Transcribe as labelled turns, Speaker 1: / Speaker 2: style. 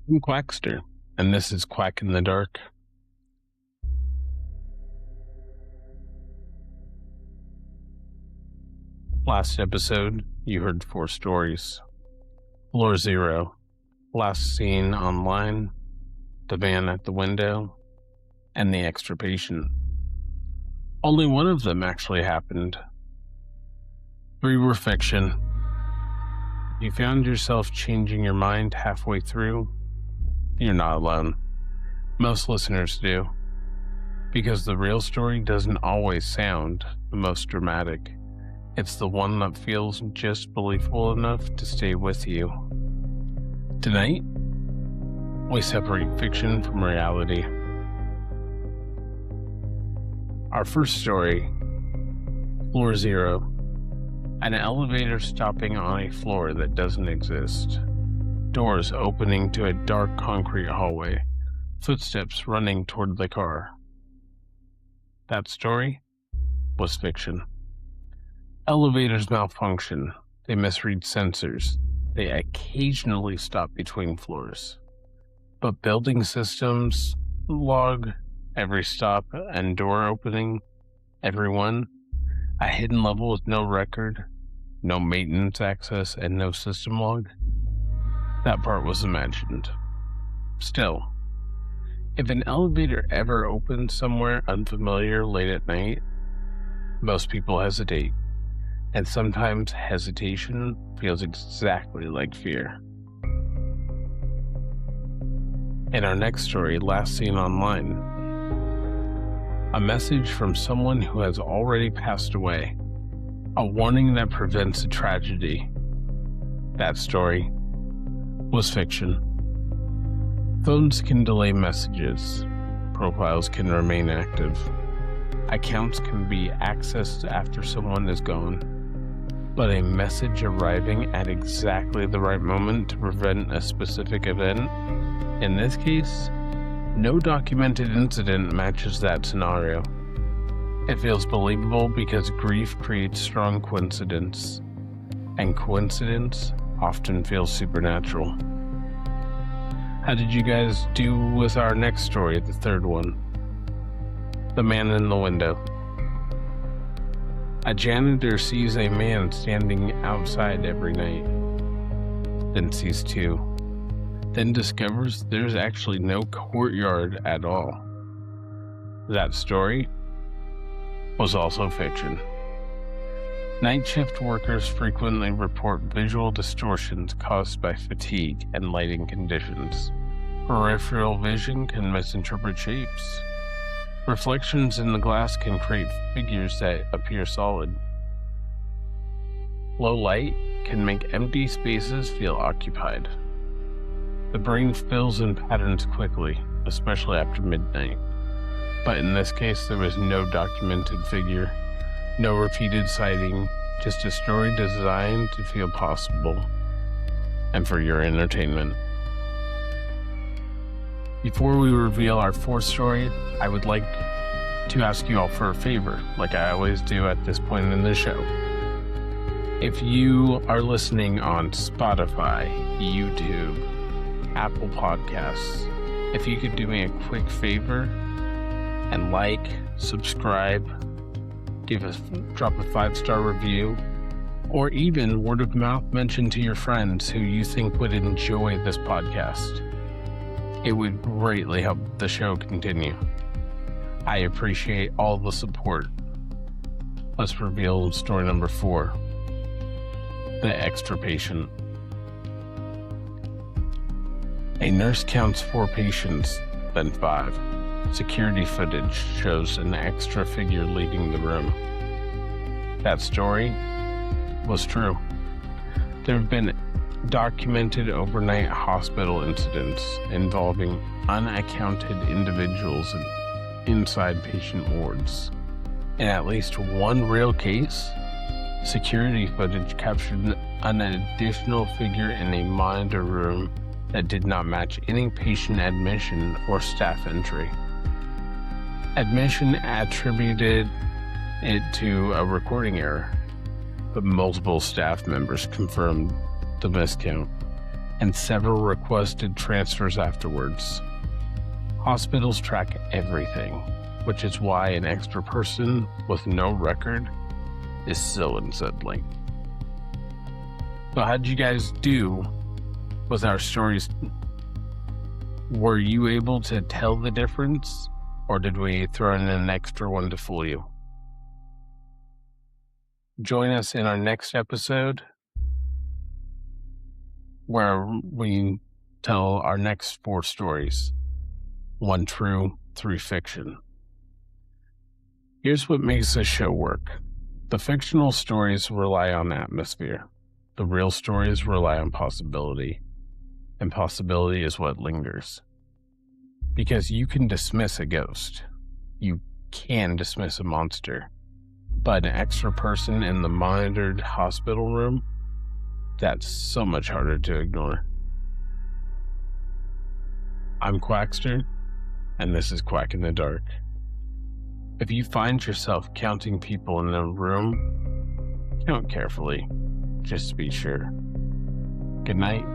Speaker 1: I'm Quackster, and this is Quack in the Dark. Last episode, you heard 4 stories. Floor 0, last seen online, the man at the window, and the extra patient. Only one of them actually happened. 3 were fiction. If you found yourself changing your mind halfway through, you're not alone. Most listeners do. Because the real story doesn't always sound the most dramatic. It's the one that feels just believable enough to stay with you. Tonight, we separate fiction from reality. Our first story, Floor 0. An elevator stopping on a floor that doesn't exist. Doors opening to a dark concrete hallway. Footsteps running toward the car. That story was fiction. Elevators malfunction. They misread sensors. They occasionally stop between floors. But building systems log every stop and door opening, every one, a hidden level with no record, no maintenance access, and no system log. That part was imagined. Still, if an elevator ever opens somewhere unfamiliar late at night, most people hesitate. And sometimes hesitation feels exactly like fear. In our next story, last seen online, a message from someone who has already passed away. A warning that prevents a tragedy. That story was fiction. Phones can delay messages. Profiles can remain active. Accounts can be accessed after someone is gone. But a message arriving at exactly the right moment to prevent a specific event, in this case, no documented incident matches that scenario. It feels believable because grief creates strong coincidence, and coincidence often feels supernatural. How did you guys do with our next story, the third one? The man in the window. A janitor sees a man standing outside every night, then sees 2, then discovers there's actually no courtyard at all. That story was also fiction. Night shift workers frequently report visual distortions caused by fatigue and lighting conditions. Peripheral vision can misinterpret shapes. Reflections in the glass can create figures that appear solid. Low light can make empty spaces feel occupied. The brain fills in patterns quickly, especially after midnight. But in this case, there was no documented figure, no repeated sighting, just a story designed to feel possible and for your entertainment. Before we reveal our 4th story, I would like to ask you all for a favor, like I always do at this point in the show. If you are listening on Spotify, YouTube, Apple Podcasts, if you could do me a quick favor and like, subscribe, drop a 5-star review, or even word of mouth mention to your friends who you think would enjoy this podcast. It would greatly help the show continue. I appreciate all the support. Let's reveal story number 4. The extra patient. A nurse counts 4 patients, then 5. Security footage shows an extra figure leaving the room. That story was true. There have been documented overnight hospital incidents involving unaccounted individuals inside patient wards. In at least one real case, security footage captured an additional figure in a monitor room that did not match any patient admission or staff entry. Admission attributed it to a recording error, but multiple staff members confirmed the miscount, and several requested transfers afterwards. Hospitals track everything, which is why an extra person with no record is so unsettling. So how'd you guys do with our stories? Were you able to tell the difference, or did we throw in an extra one to fool you? Join us in our next episode, where we tell our next 4 stories, 1 true, 3 fiction. Here's what makes this show work. The fictional stories rely on atmosphere. The real stories rely on possibility. And possibility is what lingers. Because you can dismiss a ghost. You can dismiss a monster. But an extra person in the monitored hospital room, that's so much harder to ignore. I'm Quackster, and this is Quack in the Dark. If you find yourself counting people in a room, count carefully, just to be sure. Good night.